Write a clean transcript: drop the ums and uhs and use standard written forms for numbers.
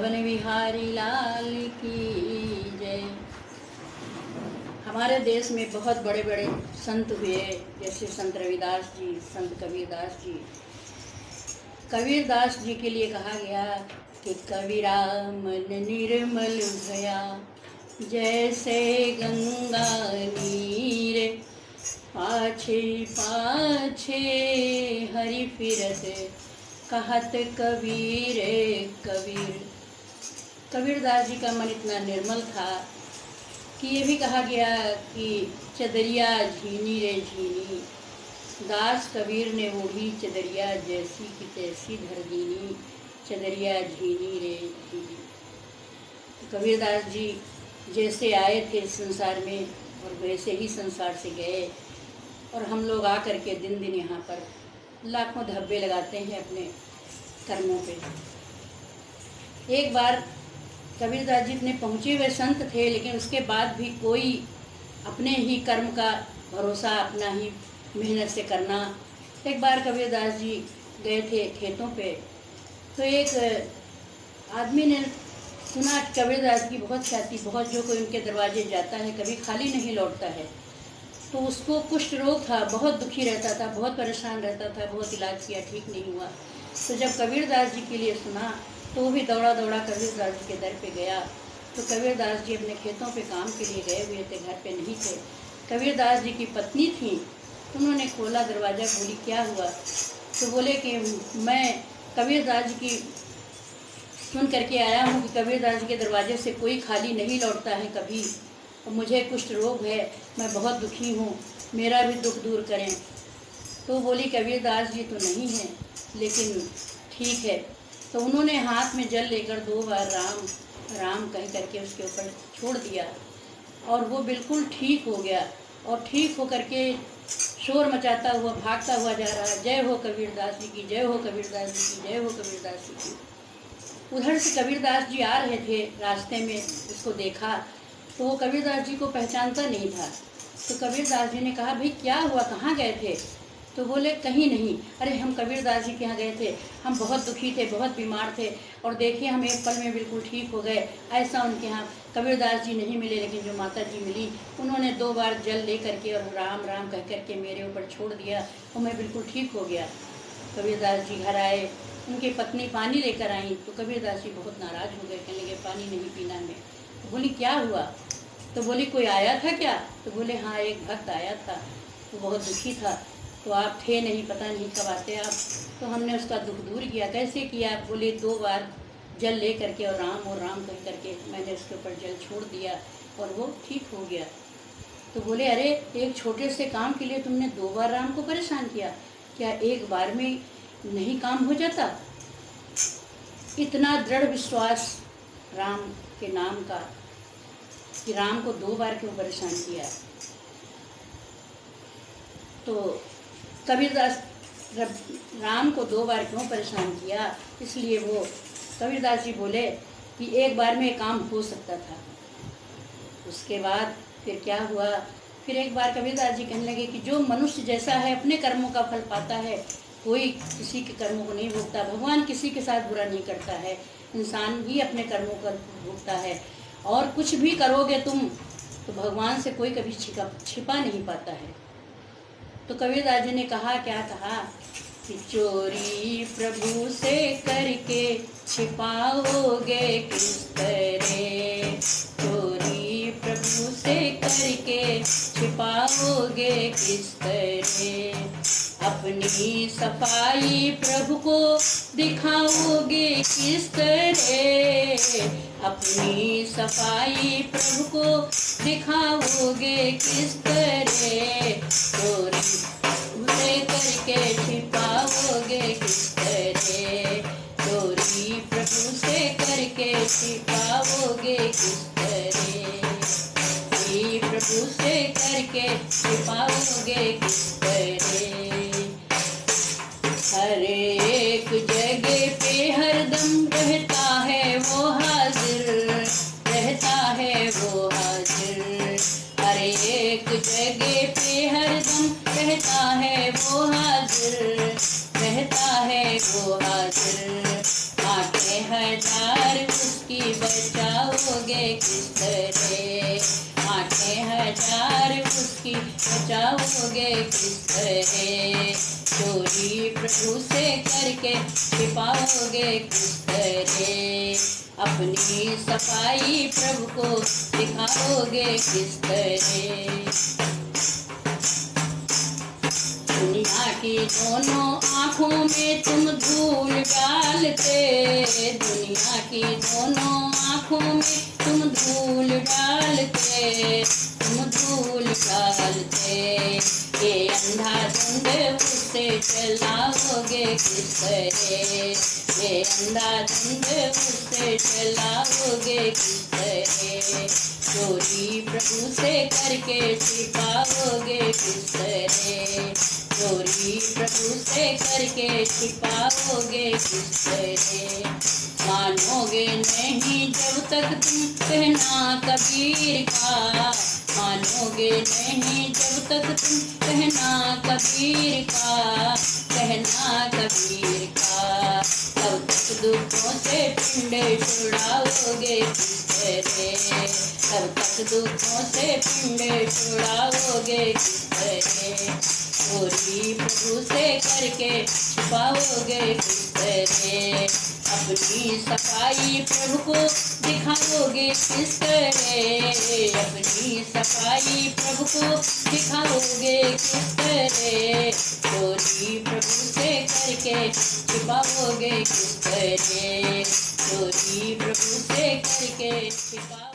वृंदावन बिहारी लाल की जय। हमारे देश में बहुत बड़े बड़े संत हुए, जैसे संत रविदास जी, संत कबीरदास जी। कबीरदास जी के लिए कहा गया कि कबीरा मन निर्मल भया, जैसे गंगा नीर, पाछे पाछे हरि फिरत, कहत कबीर कबीर। कबीरदास जी का मन इतना निर्मल था कि ये भी कहा गया कि चदरिया झीनी रे झीनी, दास कबीर ने ओढ़ी चदरिया, जैसी की तैसी धर दीनी, चदरिया झीनी रे झीनी। कबीरदास जी जैसे आए थे संसार में और वैसे ही संसार से गए, और हम लोग आकर के दिन दिन यहाँ पर लाखों धब्बे लगाते हैं अपने कर्मों पे। एक बार कबीरदास जी इतने पहुँचे हुए संत थे, लेकिन उसके बाद भी कोई अपने ही कर्म का भरोसा, अपना ही मेहनत से करना। एक बार कबीरदास जी गए थे खेतों पे, तो एक आदमी ने सुना कबीरदास की बहुत ख्याति, बहुत जो कोई उनके दरवाजे जाता है कभी खाली नहीं लौटता है। तो उसको कुष्ठ रोग था, बहुत दुखी रहता था, बहुत परेशान रहता था, बहुत इलाज किया, ठीक नहीं हुआ। तो जब कबीरदास जी के लिए सुना तो वो भी दौड़ा दौड़ा कबीरदास जी के दर पे गया। तो कबीरदास जी अपने खेतों पे काम के लिए गए हुए थे, घर पे नहीं थे। कबीरदास जी की पत्नी थी, उन्होंने खोला दरवाज़ा, बोली क्या हुआ? तो बोले कि मैं कबीरदास जी की सुन करके आया हूँ कि कबीरदास जी के दरवाजे से कोई खाली नहीं लौटता है कभी, और मुझे कुष्ठ रोग है, मैं बहुत दुखी हूँ, मेरा भी दुख दूर करें। तो बोली कबीरदास जी तो नहीं है, लेकिन ठीक है। तो उन्होंने हाथ में जल लेकर 2 बार राम राम कह करके उसके ऊपर छोड़ दिया, और वो बिल्कुल ठीक हो गया। और ठीक हो करके शोर मचाता हुआ भागता हुआ जा रहा है, जय हो कबीरदास जी की, जय हो कबीरदास जी की, जय हो कबीरदास जी की। उधर से कबीरदास जी आ रहे थे, रास्ते में उसको देखा तो वो कबीरदास जी को पहचानता नहीं था। तो कबीरदास जी ने कहा भाई क्या हुआ, कहाँ गए थे? तो बोले कहीं नहीं, अरे हम कबीरदास जी के यहाँ गए थे, हम बहुत दुखी थे, बहुत बीमार थे, और देखिए हम एक पल में बिल्कुल ठीक हो गए। ऐसा उनके यहाँ कबीरदास जी नहीं मिले, लेकिन जो माता जी मिली, उन्होंने 2 बार जल ले करके और राम राम कह करके मेरे ऊपर छोड़ दिया और मैं बिल्कुल ठीक हो गया। कबीरदास जी घर आए, उनकी पत्नी पानी लेकर आई, तो कबीरदास जी बहुत नाराज़ हो गए, कहने लगे पानी नहीं पीना हमें। तो बोली क्या हुआ? तो बोली कोई आया था क्या? तो बोले हाँ एक भक्त आया था, वो बहुत दुखी था, तो आप थे नहीं, पता नहीं कब आते आप, तो हमने उसका दुख दूर किया। कैसे किया? बोले 2 बार जल ले करके और राम कह करके मैंने उसके ऊपर जल छोड़ दिया और वो ठीक हो गया। तो बोले अरे एक छोटे से काम के लिए तुमने 2 बार राम को परेशान किया, क्या एक बार में नहीं काम हो जाता? इतना दृढ़ विश्वास राम के नाम का कि राम को 2 बार क्यों परेशान किया। तो कबीरदास राम को 2 बार क्यों परेशान किया, इसलिए वो कबीरदास जी बोले कि एक बार में काम हो सकता था। उसके बाद फिर क्या हुआ, फिर एक बार कबीरदास जी कहने लगे कि जो मनुष्य जैसा है अपने कर्मों का फल पाता है, कोई किसी के कर्मों को नहीं भोगता। भगवान किसी के साथ बुरा नहीं करता है, इंसान ही अपने कर्मों का भोगता है। और कुछ भी करोगे तुम तो भगवान से कोई कभी छिपा नहीं पाता है। तो कबीरदास जी ने कहा, क्या कहा कि चोरी प्रभु से करके छिपाओगे किस तरह, चोरी प्रभु से करके छिपाओगे किस तरह, अपनी सफाई प्रभु को दिखाओगे किस तरह, अपनी सफाई प्रभु को दिखाओगे किस तरह, चोरी उसे करके छिपाओगे किस तरह, चोरी प्रभु से करके छिपाओगे किस तरह, चोरी प्रभु से करके छिपाओगे किस तरह। हर एक जगह पे हरदम रहता है वो हाजिर, रहता है वो हाजिर, हर एक जगह पे हरदम रहता है वो हाजिर, रहता है वो हाजिर, आंखें हजार किस तरह, आंखें हजार उसकी बचाओगे किस तरह, चोरी प्रभु से करके छिपाओगे किस तरह, अपनी सफाई प्रभु को दिखाओगे किस तरह। दुनिया की दोनों आँखों में तुम धूल डालते, दुनिया की दोनों आँखों में तुम धूल डालते, तुम धूल डालते, ये अंधाधुंध उसे चलाओगे किस तरह, ये अंधाधुंध उसे चलाओगे किस तरह, चोरी प्रभु से करके छिपाओगे किस तरह, चोरी प्रभु से करके छिपाओगे किस तरह, मानोगे नहीं जब तक तुम कहना कबीर का, मानोगे नहीं जब तक तुम कहना कबीर का, कहना कबीर का, तब तक दुखों से पिंड छुड़ाओगे किस तरह, तब तक दुखों से पिंड छुड़ाओगे किस तरह, चोरी प्रभु से करके छुपाओगे किस तरह, अपनी सफाई प्रभु को दिखाओगे किस तरह, अपनी सफाई प्रभु को दिखाओगे किस तरह, चोरी प्रभु से करके छिपाओगे किस तरह, चोरी प्रभु से करके छिपाओ।